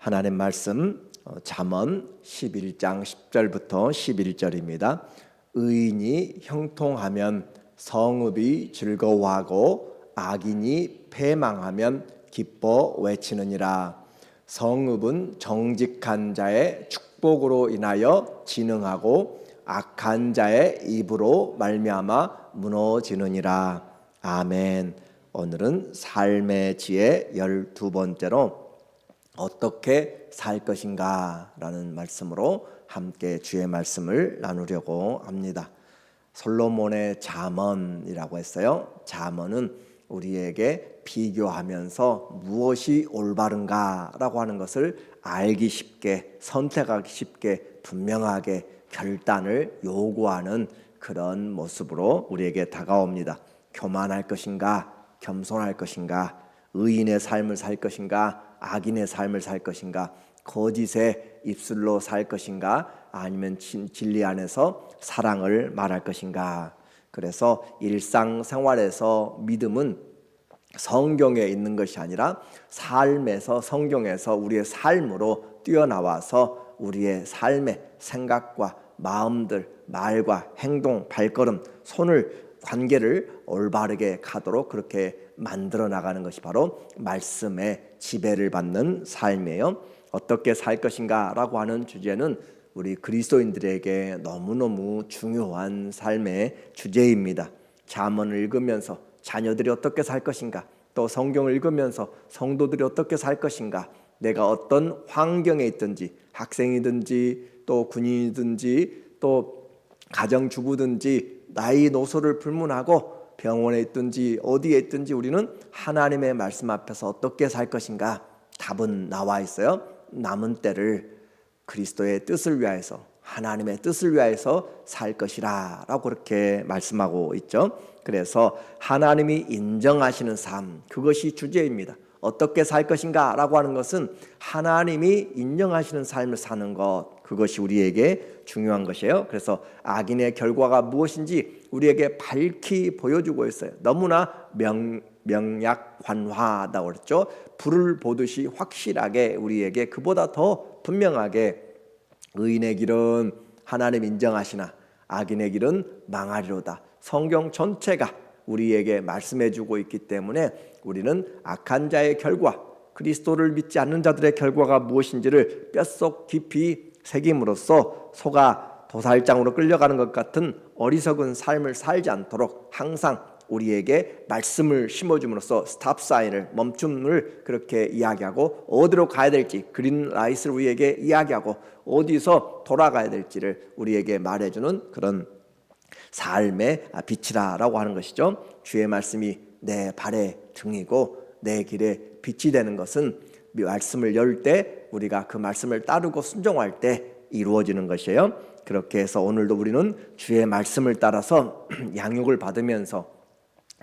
하나님 말씀 잠언 11장 10절부터 11절입니다. 의인이 형통하면 성읍이 즐거워하고 악인이 패망하면 기뻐 외치느니라. 성읍은 정직한 자의 축복으로 인하여 진흥하고 악한 자의 입으로 말미암아 무너지느니라. 아멘. 오늘은 삶의 지혜 12번째로 어떻게 살 것인가 라는 말씀으로 함께 주의 말씀을 나누려고 합니다. 솔로몬의 잠언이라고 했어요. 잠언은 우리에게 비교하면서 무엇이 올바른가 라고 하는 것을 알기 쉽게, 선택하기 쉽게, 분명하게 결단을 요구하는 그런 모습으로 우리에게 다가옵니다. 교만할 것인가, 겸손할 것인가, 의인의 삶을 살 것인가, 악인의 삶을 살 것인가, 거짓의 입술로 살 것인가, 아니면 진리 안에서 사랑을 말할 것인가. 그래서 일상생활에서 믿음은 성경에 있는 것이 아니라 삶에서, 성경에서 우리의 삶으로 뛰어나와서 우리의 삶의 생각과 마음들, 말과 행동, 발걸음, 손을, 관계를 올바르게 가도록 그렇게 만들어 나가는 것이 바로 말씀의 지배를 받는 삶이에요. 어떻게 살 것인가 라고 하는 주제는 우리 그리스도인들에게 너무너무 중요한 삶의 주제입니다. 잠언을 읽으면서 자녀들이 어떻게 살 것인가, 또 성경을 읽으면서 성도들이 어떻게 살 것인가, 내가 어떤 환경에 있든지, 학생이든지 또 군인이든지 또 가정주부든지 나이 노소를 불문하고 병원에 있든지 어디에 있든지 우리는 하나님의 말씀 앞에서 어떻게 살 것인가, 답은 나와 있어요. 남은 때를 그리스도의 뜻을 위하여서, 하나님의 뜻을 위하여서 살 것이라 라고 그렇게 말씀하고 있죠. 그래서 하나님이 인정하시는 삶, 그것이 주제입니다. 어떻게 살 것인가 라고 하는 것은 하나님이 인정하시는 삶을 사는 것, 그것이 우리에게 중요한 것이에요. 그래서 악인의 결과가 무엇인지 우리에게 밝히 보여주고 있어요. 너무나 명약관화하다고 그랬죠. 불을 보듯이 확실하게 우리에게 그보다 더 분명하게 의인의 길은 하나님 인정하시나 악인의 길은 망하리로다. 성경 전체가 우리에게 말씀해주고 있기 때문에 우리는 악한 자의 결과, 그리스도를 믿지 않는 자들의 결과가 무엇인지를 뼛속 깊이 새김으로써 소가 도살장으로 끌려가는 것 같은 어리석은 삶을 살지 않도록 항상 우리에게 말씀을 심어줌으로써 스탑 사인을, 멈춤을 그렇게 이야기하고, 어디로 가야 될지 그린 라이트를 우리에게 이야기하고, 어디서 돌아가야 될지를 우리에게 말해주는 그런 삶의 빛이라고 하는 것이죠. 주의 말씀이 내 발의 등이고 내 길에 빛이 되는 것은 말씀을 열 때, 우리가 그 말씀을 따르고 순종할 때 이루어지는 것이에요. 그렇게 해서 오늘도 우리는 주의 말씀을 따라서 양육을 받으면서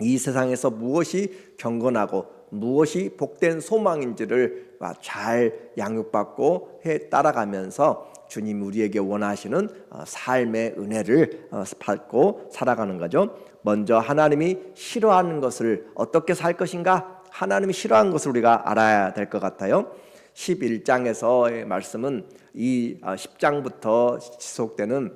이 세상에서 무엇이 경건하고 무엇이 복된 소망인지를 잘 양육받고 따라가면서 주님 우리에게 원하시는 삶의 은혜를 받고 살아가는 거죠. 먼저 하나님이 싫어하는 것을 어떻게 살 것인가, 하나님이 싫어하는 것을 우리가 알아야 될 것 같아요. 11장에서의 말씀은 이 10장부터 지속되는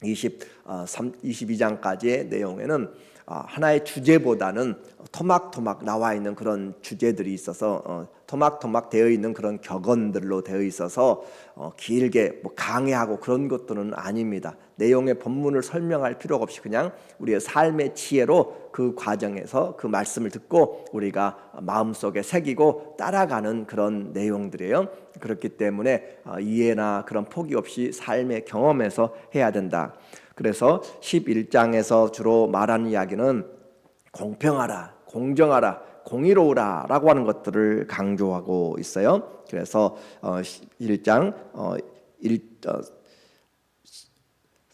22장까지의 내용에는 하나의 주제보다는 토막토막 나와 있는 그런 주제들이 있어서 토막토막 되어 있는 그런 격언들로 되어 있어서 길게 강의하고 그런 것들은 아닙니다. 내용의 본문을 설명할 필요가 없이 그냥 우리의 삶의 지혜로 그 과정에서 그 말씀을 듣고 우리가 마음속에 새기고 따라가는 그런 내용들이에요. 그렇기 때문에 이해나 그런 포기 없이 삶의 경험에서 해야 된다. 그래서 11장에서 주로 말하는 이야기는 공평하라, 공정하라, 공의로우라 라고 하는 것들을 강조하고 있어요. 그래서 1장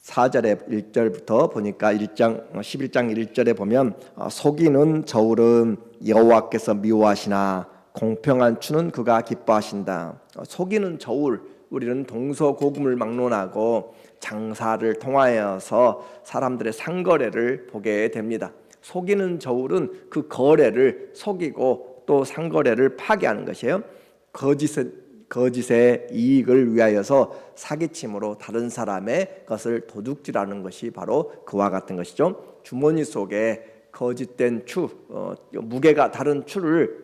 4절에 1절부터 보니까 11장 1절에 보면 속이는 저울은 여호와께서 미워하시나 공평한 추는 그가 기뻐하신다. 속이는 저울, 우리는 동서고금을 막론하고 장사를 통하여서 사람들의 상거래를 보게 됩니다. 속이는 저울은 그 거래를 속이고 또 상거래를 파괴하는 것이에요. 거짓의 이익을 위하여서 사기침으로 다른 사람의 것을 도둑질하는 것이 바로 그와 같은 것이죠. 주머니 속에 거짓된 추, 무게가 다른 추를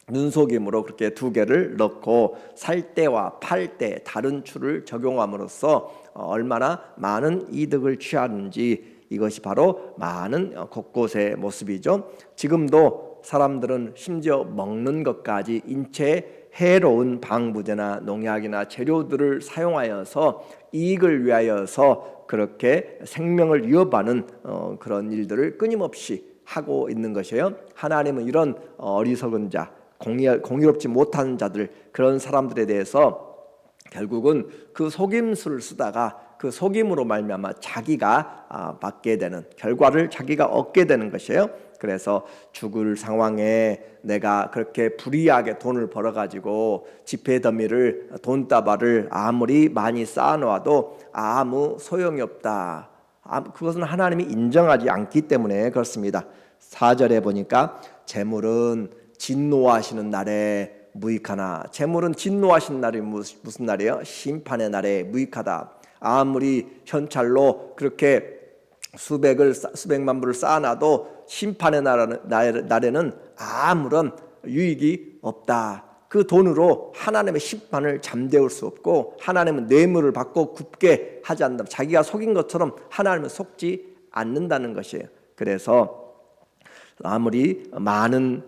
눈속임으로 그렇게 두 개를 넣고 살 때와 팔 때 다른 추를 적용함으로써 얼마나 많은 이득을 취하는지, 이것이 바로 많은 곳곳의 모습이죠. 지금도 사람들은 심지어 먹는 것까지 인체에 해로운 방부제나 농약이나 재료들을 사용하여서 이익을 위하여서 그렇게 생명을 위협하는 그런 일들을 끊임없이 하고 있는 것이에요. 하나님은 이런 어리석은 자, 공의롭지 못한 자들, 그런 사람들에 대해서 결국은 그 속임수를 쓰다가 그 속임으로 말미암아 자기가 받게 되는 결과를 자기가 얻게 되는 것이에요. 그래서 죽을 상황에 내가 그렇게 불이하게 돈을 벌어가지고 지폐 더미를, 돈다발을 아무리 많이 쌓아놓아도 아무 소용이 없다. 그것은 하나님이 인정하지 않기 때문에 그렇습니다. 4절에 보니까 재물은 진노하시는 날에 무익하나, 재물은 진노하시는 날이 무슨 날이에요? 심판의 날에 무익하다. 아무리 현찰로 그렇게 수백만 불을 쌓아놔도 심판의 날에는 아무런 유익이 없다. 그 돈으로 하나님의 심판을 잠재울 수 없고, 하나님은 뇌물을 받고 굽게 하지 않는다. 자기가 속인 것처럼 하나님은 속지 않는다는 것이에요. 그래서 아무리 많은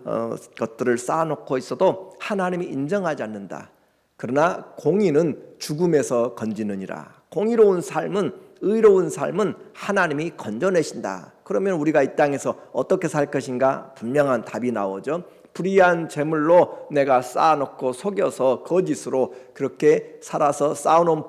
것들을 쌓아놓고 있어도 하나님이 인정하지 않는다. 그러나 공의는 죽음에서 건지느니라. 공의로운 삶은, 의로운 삶은 하나님이 건져내신다. 그러면 우리가 이 땅에서 어떻게 살 것인가? 분명한 답이 나오죠. 불의한 재물로 내가 쌓아놓고 속여서 거짓으로 그렇게 살아서 쌓아놓은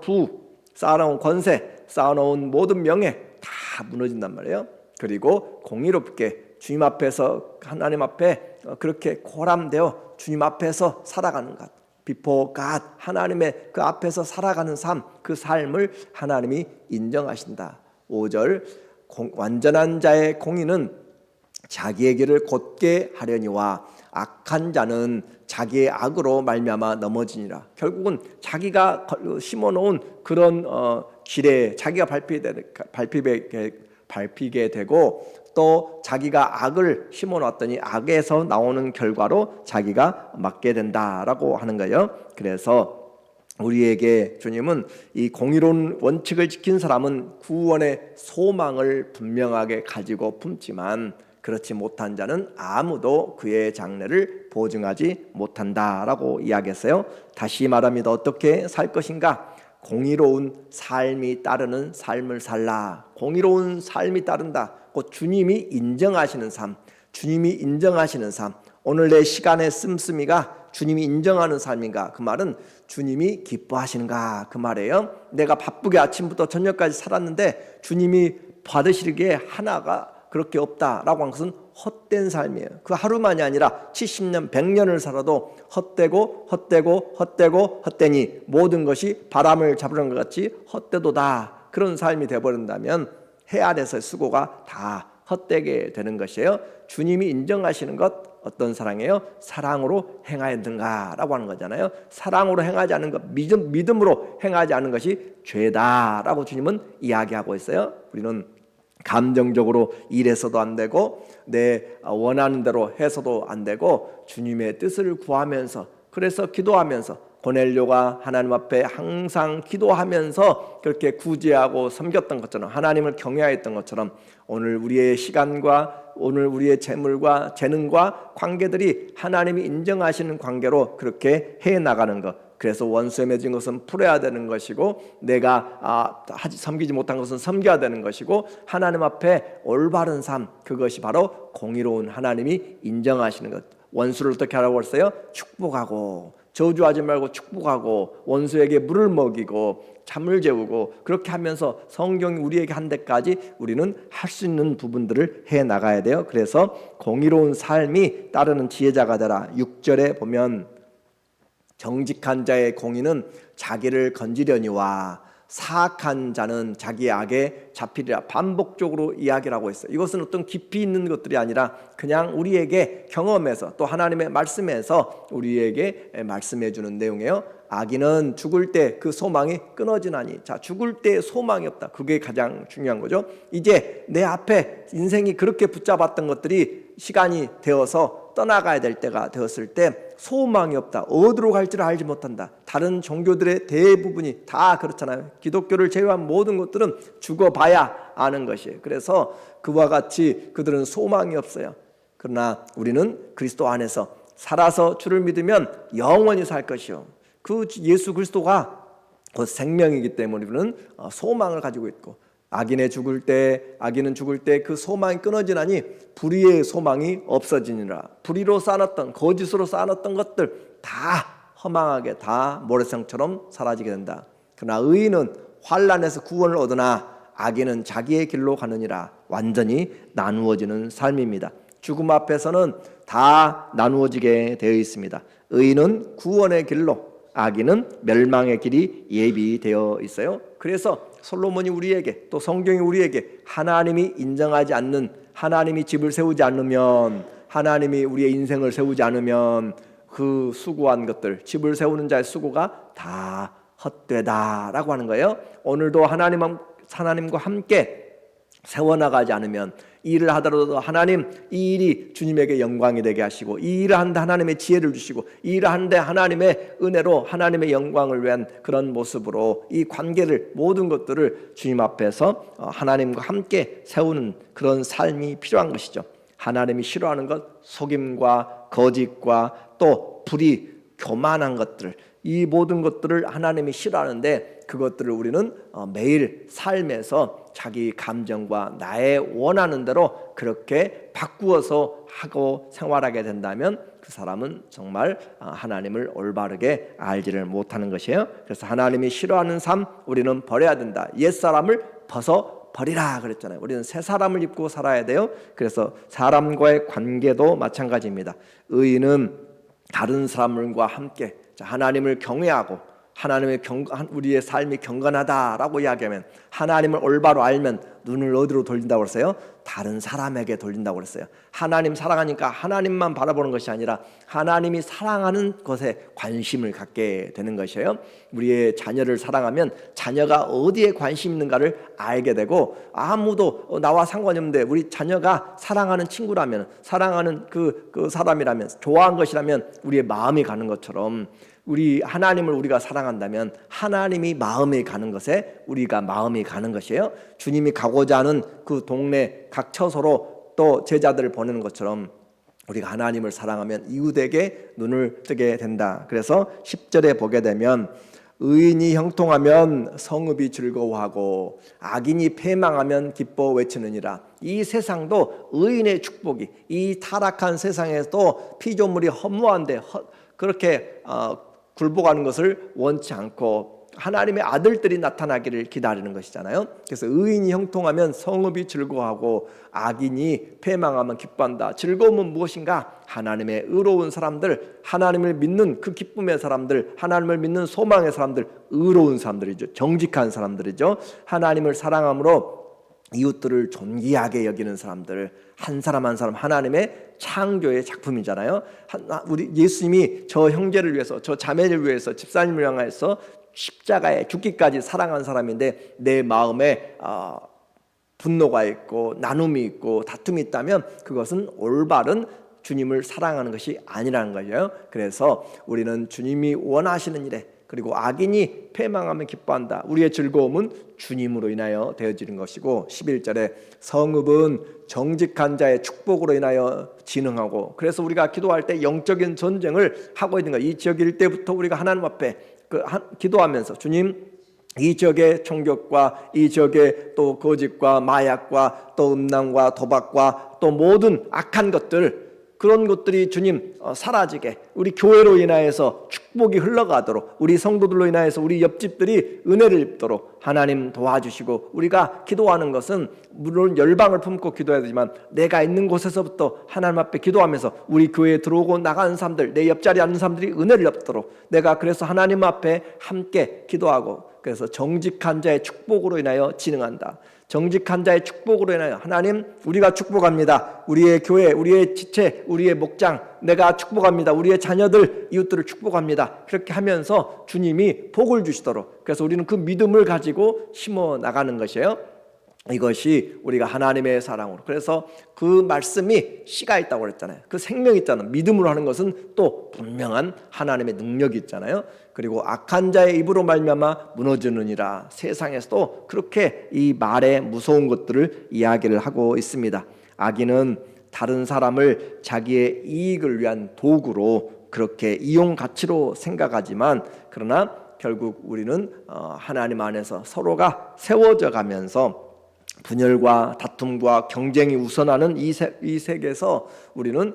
쌓아놓은 권세, 쌓아놓은 모든 명예 다 무너진단 말이에요. 그리고 공의롭게 주님 앞에서, 하나님 앞에 그렇게 고람되어 주님 앞에서 살아가는 것, before God, 하나님의 그 앞에서 살아가는 삶, 그 삶을 하나님이 인정하신다. 5절, 완전한 자의 공의는 자기의 길을 곧게 하려니와 악한 자는 자기의 악으로 말미암아 넘어지니라. 결국은 자기가 심어놓은 그런 길에 자기가 밟히게 되고, 또 자기가 악을 심어놨더니 악에서 나오는 결과로 자기가 맞게 된다라고 하는 거예요. 그래서 우리에게 주님은 이 공의로운 원칙을 지킨 사람은 구원의 소망을 분명하게 가지고 품지만, 그렇지 못한 자는 아무도 그의 장래를 보증하지 못한다라고 이야기했어요. 다시 말합니다. 어떻게 살 것인가? 공의로운 삶이 따르는 삶을 살라. 공의로운 삶이 따른다. 곧 주님이 인정하시는 삶, 주님이 인정하시는 삶. 오늘 내 시간의 씀씀이가 주님이 인정하는 삶인가? 그 말은 주님이 기뻐하시는가? 그 말이에요. 내가 바쁘게 아침부터 저녁까지 살았는데 주님이 받으시기에 하나가 그렇게 없다라고 한 것은 헛된 삶이에요. 그 하루만이 아니라 70년, 100년을 살아도 헛되니 모든 것이 바람을 잡으는 것 같이 헛되도다. 그런 삶이 되어버린다면 해 아래서의 수고가 다 헛되게 되는 것이에요. 주님이 인정하시는 것 어떤 사랑이에요? 사랑으로 행하였는가라고 하는 거잖아요. 사랑으로 행하지 않은 것, 믿음으로 행하지 않은 것이 죄다라고 주님은 이야기하고 있어요. 우리는 감정적으로 일해서도 안 되고 내 원하는 대로 해서도 안 되고 주님의 뜻을 구하면서, 그래서 기도하면서, 고넬료가 하나님 앞에 항상 기도하면서 그렇게 구제하고 섬겼던 것처럼, 하나님을 경외했던 것처럼, 오늘 우리의 시간과 오늘 우리의 재물과 재능과 관계들이 하나님이 인정하시는 관계로 그렇게 해나가는 것. 그래서 원수에 맺은 것은 풀어야 되는 것이고, 내가 섬기지 못한 것은 섬겨야 되는 것이고, 하나님 앞에 올바른 삶, 그것이 바로 공의로운 하나님이 인정하시는 것. 원수를 어떻게 하라고 했어요? 축복하고, 저주하지 말고 축복하고, 원수에게 물을 먹이고 잠을 재우고, 그렇게 하면서 성경이 우리에게 한 데까지 우리는 할 수 있는 부분들을 해나가야 돼요. 그래서 공의로운 삶이 따르는 지혜자가 되라. 6절에 보면 정직한 자의 공의는 자기를 건지려니와 사악한 자는 자기의 악에 잡히리라. 반복적으로 이야기를 하고 있어요. 이것은 어떤 깊이 있는 것들이 아니라 그냥 우리에게 경험에서 또 하나님의 말씀에서 우리에게 말씀해 주는 내용이에요. 악인은 죽을 때 그 소망이 끊어지나니. 자, 죽을 때 소망이 없다. 그게 가장 중요한 거죠. 이제 내 앞에 인생이 그렇게 붙잡았던 것들이 시간이 되어서 떠나가야 될 때가 되었을 때 소망이 없다. 어디로 갈지를 알지 못한다. 다른 종교들의 대부분이 다 그렇잖아요. 기독교를 제외한 모든 것들은 죽어봐야 아는 것이에요. 그래서 그와 같이 그들은 소망이 없어요. 그러나 우리는 그리스도 안에서 살아서 주를 믿으면 영원히 살 것이요. 그 예수 그리스도가 그 생명이기 때문에 우리는 소망을 가지고 있고, 악인은 죽을 때 그 소망이 끊어지나니 불의의 소망이 없어지니라. 불의로 쌓았던, 거짓으로 쌓았던 것들 다 허망하게 다 모래성처럼 사라지게 된다. 그러나 의인은 환난에서 구원을 얻으나 악인은 자기의 길로 가느니라. 완전히 나누어지는 삶입니다. 죽음 앞에서는 다 나누어지게 되어 있습니다. 의인은 구원의 길로, 악인은 멸망의 길이 예비되어 있어요. 그래서 솔로몬이 우리에게, 또 성경이 우리에게 하나님이 인정하지 않는, 하나님이 집을 세우지 않으면, 하나님이 우리의 인생을 세우지 않으면 그 수고한 것들, 집을 세우는 자의 수고가 다 헛되다라고 하는 거예요. 오늘도 하나님과 함께 세워나가지 않으면, 이 일을 하더라도 하나님, 이 일이 주님에게 영광이 되게 하시고, 이 일을 하는데 하나님의 지혜를 주시고, 이 일을 하는데 하나님의 은혜로 하나님의 영광을 위한 그런 모습으로 이 관계를, 모든 것들을 주님 앞에서 하나님과 함께 세우는 그런 삶이 필요한 것이죠. 하나님이 싫어하는 것, 속임과 거짓과 또 불의, 교만한 것들, 이 모든 것들을 하나님이 싫어하는데, 그것들을 우리는 매일 삶에서 자기 감정과 나의 원하는 대로 그렇게 바꾸어서 하고 생활하게 된다면 그 사람은 정말 하나님을 올바르게 알지를 못하는 것이에요. 그래서 하나님이 싫어하는 삶 우리는 버려야 된다. 옛사람을 벗어 버리라 그랬잖아요. 우리는 새 사람을 입고 살아야 돼요. 그래서 사람과의 관계도 마찬가지입니다. 의인은 다른 사람들과 함께 하나님을 경외하고, 우리의 삶이 경건하다라고 이야기하면, 하나님을 올바로 알면 눈을 어디로 돌린다고 그랬어요? 다른 사람에게 돌린다고 그랬어요. 하나님 사랑하니까 하나님만 바라보는 것이 아니라 하나님이 사랑하는 것에 관심을 갖게 되는 것이에요. 우리의 자녀를 사랑하면 자녀가 어디에 관심 있는가를 알게 되고, 아무도 나와 상관이 없는데 우리 자녀가 사랑하는 친구라면, 사랑하는 그 사람이라면, 좋아하는 것이라면 우리의 마음이 가는 것처럼, 하나님을 우리가 사랑한다면 하나님이 마음이 가는 것에 우리가 마음이 가는 것이에요. 주님이 가고자 하는 그 동네 각 처소로 또 제자들을 보내는 것처럼 우리가 하나님을 사랑하면 이웃에게 눈을 뜨게 된다. 그래서 10절에 보게 되면, 의인이 형통하면 성읍이 즐거워하고 악인이 패망하면 기뻐 외치느니라. 이 세상도 의인의 축복이, 이 타락한 세상에도 피조물이 허무한데 그렇게 굴복하는 것을 원치 않고 하나님의 아들들이 나타나기를 기다리는 것이잖아요. 그래서 의인이 형통하면 성읍이 즐거워하고 악인이 패망하면 기뻐한다. 즐거움은 무엇인가? 하나님의 의로운 사람들, 하나님을 믿는 그 기쁨의 사람들, 하나님을 믿는 소망의 사람들, 의로운 사람들이죠. 정직한 사람들이죠. 하나님을 사랑함으로 이웃들을 존귀하게 여기는 사람들, 한 사람 한 사람 하나님의 창조의 작품이잖아요. 우리 예수님이 저 형제를 위해서, 저 자매를 위해서, 집사님을 향해서 십자가에 죽기까지 사랑한 사람인데, 내 마음에 분노가 있고 나눔이 있고 다툼이 있다면 그것은 올바른 주님을 사랑하는 것이 아니라는 거예요. 그래서 우리는 주님이 원하시는 일에, 그리고 악인이 패망하면 기뻐한다. 우리의 즐거움은 주님으로 인하여 되어지는 것이고, 11절에 성읍은 정직한 자의 축복으로 인하여 진흥하고, 그래서 우리가 기도할 때 영적인 전쟁을 하고 있는 거예요. 이 지역일 때부터 우리가 하나님 앞에 기도하면서, 주님, 이 지역의 총격과 이 지역의 또 거짓과 마약과 또 음란과 도박과 또 모든 악한 것들, 그런 것들이 주님 사라지게, 우리 교회로 인하여서 축복이 흘러가도록, 우리 성도들로 인하여서 우리 옆집들이 은혜를 입도록 하나님 도와주시고, 우리가 기도하는 것은 물론 열방을 품고 기도해야 되지만 내가 있는 곳에서부터 하나님 앞에 기도하면서 우리 교회에 들어오고 나가는 사람들, 내 옆자리에 앉는 사람들이 은혜를 입도록, 내가 그래서 하나님 앞에 함께 기도하고, 그래서 정직한 자의 축복으로 인하여 진행한다. 정직한 자의 축복으로 인하여 하나님, 우리가 축복합니다. 우리의 교회, 우리의 지체, 우리의 목장, 내가 축복합니다. 우리의 자녀들, 이웃들을 축복합니다. 그렇게 하면서 주님이 복을 주시도록, 그래서 우리는 그 믿음을 가지고 심어 나가는 것이에요. 이것이 우리가 하나님의 사랑으로, 그래서 그 말씀이 씨가 있다고 그랬잖아요. 그 생명이 있잖아요. 믿음으로 하는 것은 또 분명한 하나님의 능력이 있잖아요. 그리고 악한 자의 입으로 말미암아 무너지느니라. 세상에서도 그렇게 이 말의 무서운 것들을 이야기를 하고 있습니다. 악인은 다른 사람을 자기의 이익을 위한 도구로 그렇게 이용 가치로 생각하지만, 그러나 결국 우리는 하나님 안에서 서로가 세워져 가면서 분열과 다툼과 경쟁이 우선하는 이 세계에서 우리는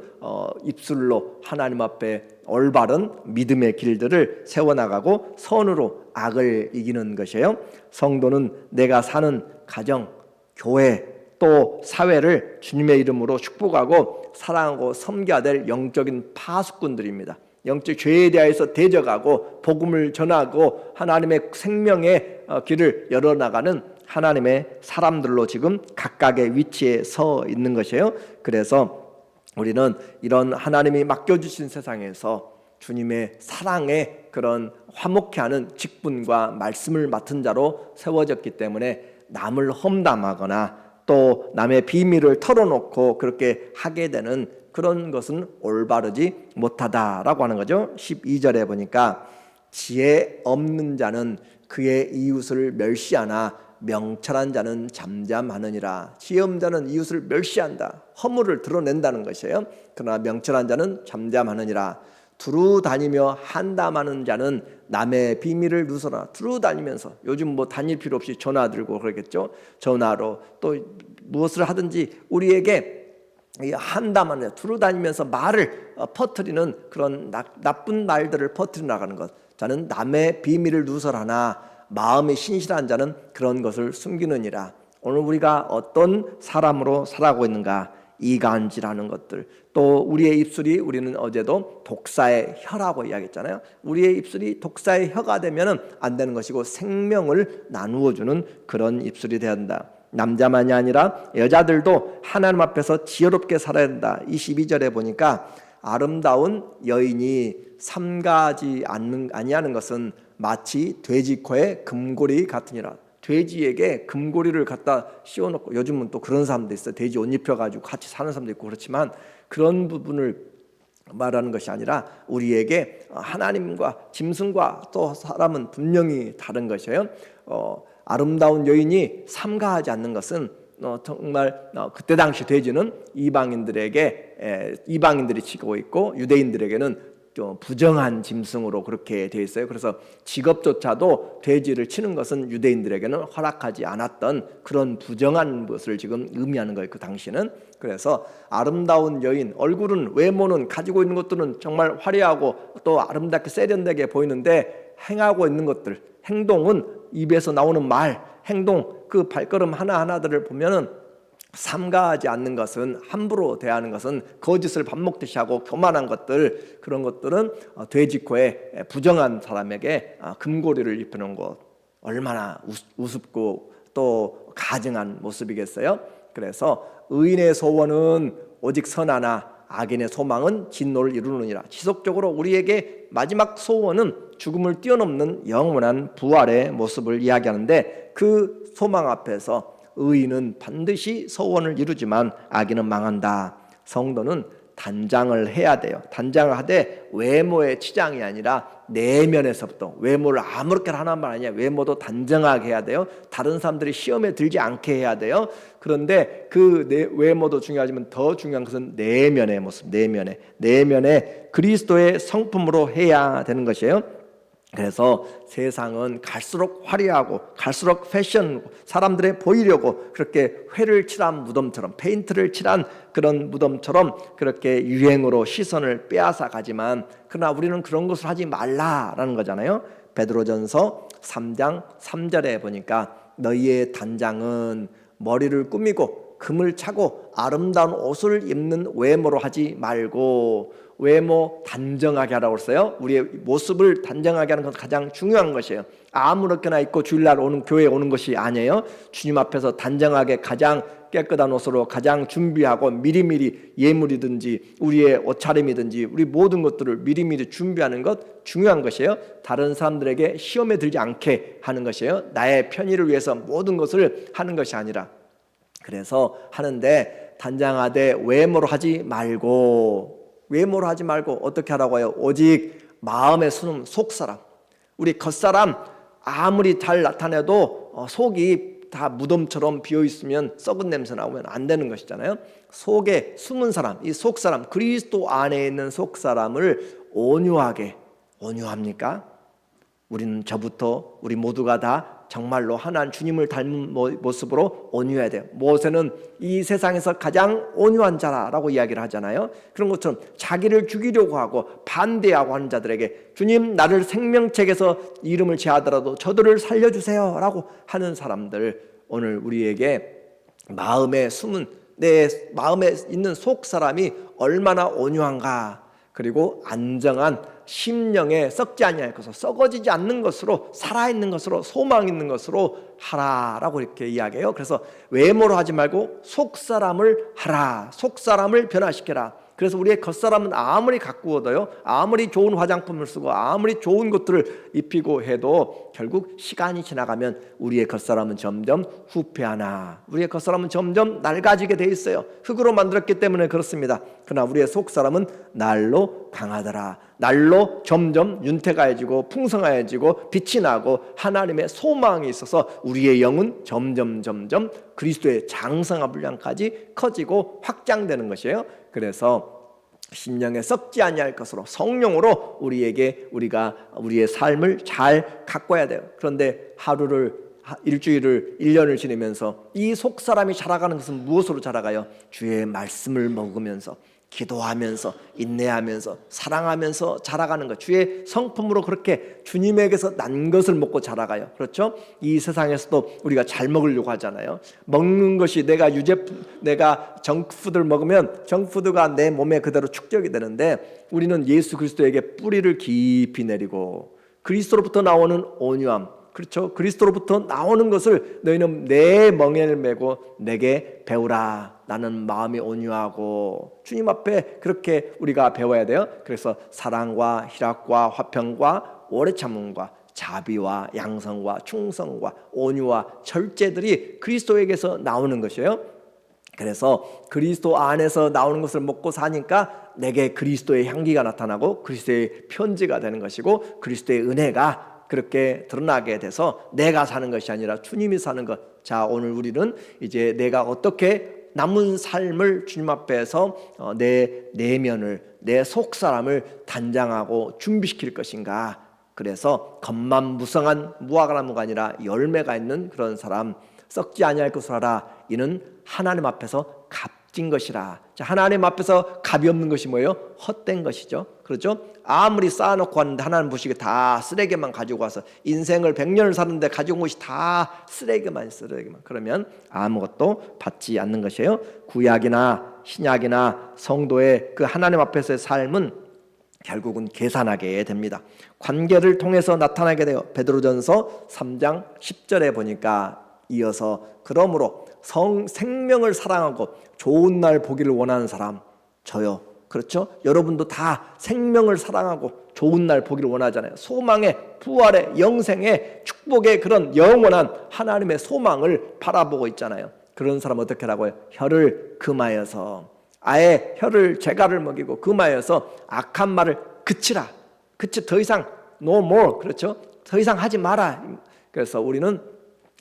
입술로 하나님 앞에 올바른 믿음의 길들을 세워나가고 선으로 악을 이기는 것이에요. 성도는 내가 사는 가정, 교회, 또 사회를 주님의 이름으로 축복하고 사랑하고 섬겨야 될 영적인 파수꾼들입니다. 영적 죄에 대해서 대적하고 복음을 전하고 하나님의 생명의 길을 열어나가는 하나님의 사람들로 지금 각각의 위치에 서 있는 것이에요. 그래서 우리는 이런 하나님이 맡겨주신 세상에서 주님의 사랑의 그런 화목케 하는 직분과 말씀을 맡은 자로 세워졌기 때문에 남을 험담하거나 또 남의 비밀을 털어놓고 그렇게 하게 되는 그런 것은 올바르지 못하다라고 하는 거죠. 12절에 보니까 지혜 없는 자는 그의 이웃을 멸시하나 명철한 자는 잠잠하느니라. 지혜 없는 자는 이웃을 멸시한다, 허물을 드러낸다는 것이에요. 그러나 명철한 자는 잠잠하느니라. 두루 다니며 한담하는 자는 남의 비밀을 누설하나. 두루 다니면서, 요즘 뭐 다닐 필요 없이 전화 들고 그러겠죠. 전화로 또 무엇을 하든지 우리에게 한담하는, 두루 다니면서 말을 퍼뜨리는 그런 나쁜 말들을 퍼뜨려 나가는 것. 자는 남의 비밀을 누설하나 마음이 신실한 자는 그런 것을 숨기느니라. 오늘 우리가 어떤 사람으로 살아가고 있는가, 이간질하는 것들, 또 우리의 입술이, 우리는 어제도 독사의 혀라고 이야기했잖아요. 우리의 입술이 독사의 혀가 되면은 안 되는 것이고 생명을 나누어 주는 그런 입술이 되어야 한다. 남자만이 아니라 여자들도 하나님 앞에서 지혜롭게 살아야 된다. 22절에 보니까 아름다운 여인이 삼가하지 아니하는 것은 마치 돼지 코에 금고리 같으니라. 돼지에게 금고리를 갖다 씌워놓고, 요즘은 또 그런 사람도 있어요. 돼지 옷 입혀가지고 같이 사는 사람도 있고 그렇지만, 그런 부분을 말하는 것이 아니라 우리에게 하나님과 짐승과 또 사람은 분명히 다른 것이에요. 아름다운 여인이 삼가하지 않는 것은 정말 그때 당시 돼지는 이방인들이 치고 있고 유대인들에게는 좀 부정한 짐승으로 그렇게 되어 있어요. 그래서 직업조차도 돼지를 치는 것은 유대인들에게는 허락하지 않았던 그런 부정한 것을 지금 의미하는 거예요, 그 당시는. 그래서 아름다운 여인, 얼굴은, 외모는, 가지고 있는 것들은 정말 화려하고 또 아름답게 세련되게 보이는데 행하고 있는 것들, 행동은, 입에서 나오는 말, 행동, 그 발걸음 하나하나들을 보면은 삼가하지 않는 것은, 함부로 대하는 것은, 거짓을 밥 먹듯이 하고 교만한 것들, 그런 것들은 돼지코에 부정한 사람에게 금고리를 입히는 것, 얼마나 우습고 또 가증한 모습이겠어요. 그래서 의인의 소원은 오직 선하나 악인의 소망은 진노를 이루느니라. 지속적으로 우리에게 마지막 소원은 죽음을 뛰어넘는 영원한 부활의 모습을 이야기하는데, 그 소망 앞에서 의인은 반드시 소원을 이루지만 악인은 망한다. 성도는 단장을 해야 돼요. 단장을 하되 외모의 치장이 아니라 내면에서부터, 외모를 아무렇게나 하는 말 아니야. 외모도 단정하게 해야 돼요. 다른 사람들이 시험에 들지 않게 해야 돼요. 그런데 그 외모도 중요하지만 더 중요한 것은 내면의 모습, 내면의 그리스도의 성품으로 해야 되는 것이에요. 그래서 세상은 갈수록 화려하고 갈수록 패션, 사람들의 보이려고 그렇게 회를 칠한 무덤처럼, 페인트를 칠한 그런 무덤처럼 그렇게 유행으로 시선을 빼앗아 가지만, 그러나 우리는 그런 것을 하지 말라라는 거잖아요. 베드로전서 3장 3절에 보니까 너희의 단장은 머리를 꾸미고 금을 차고 아름다운 옷을 입는 외모로 하지 말고, 외모 단정하게 하라고 했어요. 우리의 모습을 단정하게 하는 건 가장 중요한 것이에요. 아무렇게나 입고 주일날 오는 교회에 오는 것이 아니에요. 주님 앞에서 단정하게 가장 깨끗한 옷으로 가장 준비하고 미리미리 예물이든지 우리의 옷차림이든지 우리 모든 것들을 미리미리 준비하는 것 중요한 것이에요. 다른 사람들에게 시험에 들지 않게 하는 것이에요. 나의 편의를 위해서 모든 것을 하는 것이 아니라. 그래서 하는데 단정하되 외모로 하지 말고, 외모로 하지 말고 어떻게 하라고 해요? 오직 마음에 수는 속사람, 우리 겉사람 아무리 잘 나타내도 속이 다 무덤처럼 비어있으면 썩은 냄새 나오면 안 되는 것이잖아요. 속에 숨은 사람, 이 속사람, 그리스도 안에 있는 속사람을 온유하게, 온유합니까? 우리는 저부터 우리 모두가 다 정말로 하나님 주님을 닮은 모습으로 온유해야 돼요. 모세는 이 세상에서 가장 온유한 자라고 이야기를 하잖아요. 그런 것처럼 자기를 죽이려고 하고 반대하고 하는 자들에게 주님 나를 생명책에서 이름을 제하더라도 저들을 살려주세요 라고 하는 사람들, 오늘 우리에게 마음에 숨은 내 마음에 있는 속 사람이 얼마나 온유한가, 그리고 안정한 심령에 썩지 아니할 것으로, 썩어지지 않는 것으로, 살아있는 것으로, 소망 있는 것으로 하라라고 이렇게 이야기해요. 그래서 외모로 하지 말고 속사람을 하라, 속사람을 변화시켜라. 그래서 우리의 겉사람은 아무리 가꾸어도요, 아무리 좋은 화장품을 쓰고 아무리 좋은 것들을 입히고 해도 결국 시간이 지나가면 우리의 겉사람은 점점 후패하나, 우리의 겉사람은 점점 낡아지게 돼 있어요. 흙으로 만들었기 때문에 그렇습니다. 그러나 우리의 속사람은 날로 강하더라. 날로 점점 윤택해지고 풍성해지고 빛이 나고 하나님의 소망이 있어서 우리의 영은 점점 그리스도의 장성한 분량까지 커지고 확장되는 것이에요. 그래서 심령에 썩지 아니할 것으로 성령으로 우리가 우리의 삶을 잘 가꿔야 돼요. 그런데 하루를, 일주일을, 1년을 지내면서 이 속사람이 자라가는 것은 무엇으로 자라가요? 주의 말씀을 먹으면서, 기도하면서, 인내하면서, 사랑하면서 자라가는 것. 주의 성품으로 그렇게 주님에게서 난 것을 먹고 자라가요. 그렇죠? 이 세상에서도 우리가 잘 먹으려고 하잖아요. 먹는 것이 내가 정크푸드를 먹으면 정크푸드가 내 몸에 그대로 축적이 되는데, 우리는 예수 그리스도에게 뿌리를 깊이 내리고 그리스도로부터 나오는 온유함, 그렇죠? 그리스도로부터 나오는 것을 너희는 내 멍에를 메고 내게 배우라. 나는 마음이 온유하고, 주님 앞에 그렇게 우리가 배워야 돼요. 그래서 사랑과 희락과 화평과 오래 참음과 자비와 양성과 충성과 온유와 절제들이 그리스도에게서 나오는 것이에요. 그래서 그리스도 안에서 나오는 것을 먹고 사니까 내게 그리스도의 향기가 나타나고 그리스도의 편지가 되는 것이고, 그리스도의 은혜가 그렇게 드러나게 돼서 내가 사는 것이 아니라 주님이 사는 것. 자, 오늘 우리는 이제 내가 어떻게 남은 삶을 주님 앞에서 내 내면을, 내 속사람을 단장하고 준비시킬 것인가. 그래서 겉만 무성한 무화과나무가 아니라 열매가 있는 그런 사람, 썩지 아니할 것을 하라. 이는 하나님 앞에서 값진 것이라. 자, 하나님 앞에서 값이 없는 것이 뭐예요? 헛된 것이죠. 그렇죠? 아무리 쌓아놓고 왔는데 하나님 보시기에 다 쓰레기만 가지고 와서 인생을 100년을 사는데 가지고 온 것이 다 쓰레기만. 그러면 아무것도 받지 않는 것이에요. 구약이나 신약이나 성도의 그 하나님 앞에서의 삶은 결국은 계산하게 됩니다. 관계를 통해서 나타나게 돼요. 베드로전서 3장 10절에 보니까 이어서 그러므로 생명을 사랑하고 좋은 날 보기를 원하는 사람, 저요. 그렇죠? 여러분도 다 생명을 사랑하고 좋은 날 보기를 원하잖아요. 소망의, 부활의, 영생의, 축복의 그런 영원한 하나님의 소망을 바라보고 있잖아요. 그런 사람 어떻게 하라고 해요? 혀를 금하여서, 아예 혀를 재갈을 먹이고 금하여서 악한 말을 그치라. 더 이상 no more. 그렇죠? 더 이상 하지 마라. 그래서 우리는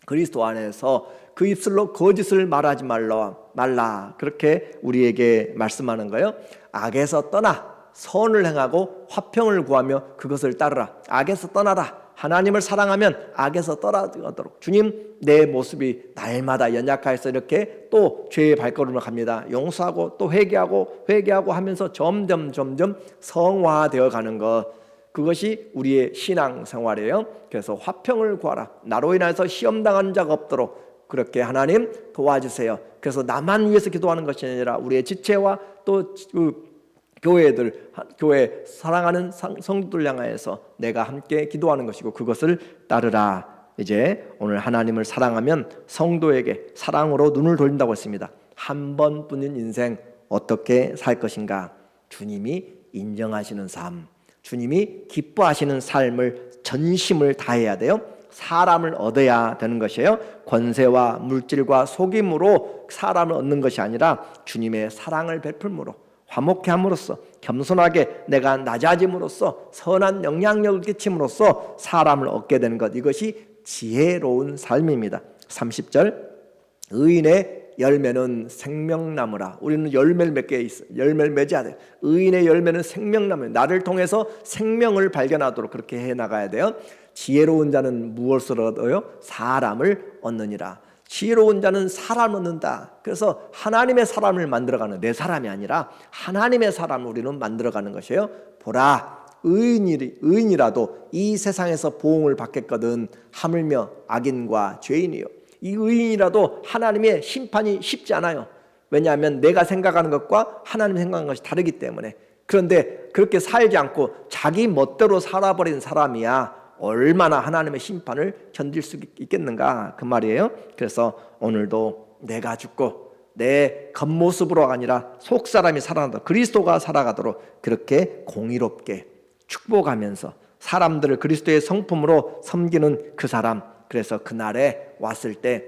그리스도 안에서 그 입술로 거짓을 말하지 말라. 그렇게 우리에게 말씀하는 거예요. 악에서 떠나 선을 행하고 화평을 구하며 그것을 따르라. 악에서 떠나라. 하나님을 사랑하면 악에서 떠나도록. 주님, 내 모습이 날마다 연약하여서 이렇게 또 죄의 발걸음을 갑니다. 용서하고 또 회개하고 하면서 점점 성화되어 가는 것, 그것이 우리의 신앙생활이에요. 그래서 화평을 구하라. 나로 인해서 시험당하는 자가 없도록 그렇게 하나님 도와주세요. 그래서 나만 위해서 기도하는 것이 아니라 우리의 지체와 또 교회 사랑하는 성도들 향하여서 내가 함께 기도하는 것이고 그것을 따르라. 이제 오늘 하나님을 사랑하면 성도에게 사랑으로 눈을 돌린다고 했습니다. 한 번뿐인 인생 어떻게 살 것인가? 주님이 인정하시는 삶, 주님이 기뻐하시는 삶을 전심을 다해야 돼요. 사람을 얻어야 되는 것이에요. 권세와 물질과 속임으로 사람을 얻는 것이 아니라 주님의 사랑을 베풀므로, 화목케 함으로써, 겸손하게 내가 낮아짐으로써, 선한 영향력을 끼침으로써 사람을 얻게 되는 것, 이것이 지혜로운 삶입니다. 30절, 의인의 열매는 생명나무라. 우리는 열매를 맺게 있어. 열매를 맺어야 돼요. 의인의 열매는 생명나무. 나를 통해서 생명을 발견하도록 그렇게 해 나가야 돼요. 지혜로운 자는 무엇을 얻어요? 사람을 얻느니라. 지혜로운 자는 사람을 얻는다. 그래서 하나님의 사람을 만들어가는, 내 사람이 아니라 하나님의 사람을 우리는 만들어가는 것이에요. 보라, 의인이라도 이 세상에서 보응을 받겠거든 하물며 악인과 죄인이요. 이 의인이라도 하나님의 심판이 쉽지 않아요. 왜냐하면 내가 생각하는 것과 하나님 생각하는 것이 다르기 때문에. 그런데 그렇게 살지 않고 자기 멋대로 살아버린 사람이야 얼마나 하나님의 심판을 견딜 수 있겠는가, 그 말이에요. 그래서 오늘도 내가 죽고 내 겉모습으로가 아니라 속사람이 살아난다, 그리스도가 살아가도록 그렇게 공의롭게 축복하면서 사람들을 그리스도의 성품으로 섬기는 그 사람. 그래서 그날에 왔을 때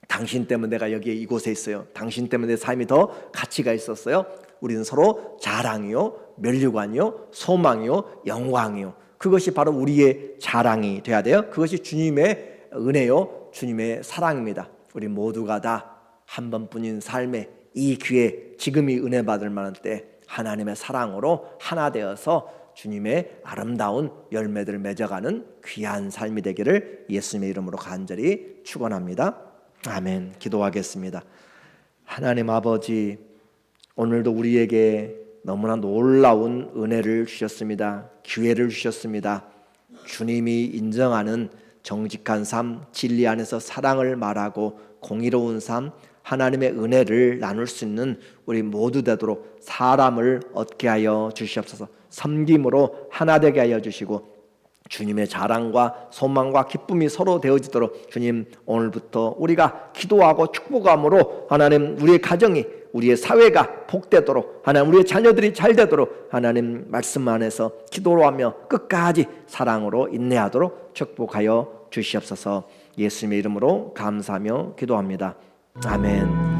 당신 때문에 내가 여기 이곳에 있어요. 당신 때문에 내 삶이 더 가치가 있었어요. 우리는 서로 자랑이요, 면류관이요, 소망이요, 영광이요. 그것이 바로 우리의 자랑이 돼야 돼요. 그것이 주님의 은혜요, 주님의 사랑입니다. 우리 모두가 다 한 번뿐인 삶에 이 기회, 지금이 은혜 받을 만한 때 하나님의 사랑으로 하나 되어서 주님의 아름다운 열매들을 맺어가는 귀한 삶이 되기를 예수님의 이름으로 간절히 축원합니다. 아멘. 기도하겠습니다. 하나님 아버지, 오늘도 우리에게 너무나 놀라운 은혜를 주셨습니다. 기회를 주셨습니다. 주님이 인정하는 정직한 삶, 진리 안에서 사랑을 말하고 공의로운 삶, 하나님의 은혜를 나눌 수 있는 우리 모두 되도록 사람을 얻게 하여 주시옵소서. 섬김으로 하나 되게 하여 주시고 주님의 자랑과 소망과 기쁨이 서로 되어지도록 주님, 오늘부터 우리가 기도하고 축복함으로 하나님, 우리의 가정이, 우리의 사회가 복되도록, 하나님 우리의 자녀들이 잘 되도록 하나님 말씀 안에서 기도로 하며 끝까지 사랑으로 인내하도록 축복하여 주시옵소서. 예수님의 이름으로 감사하며 기도합니다. 아멘.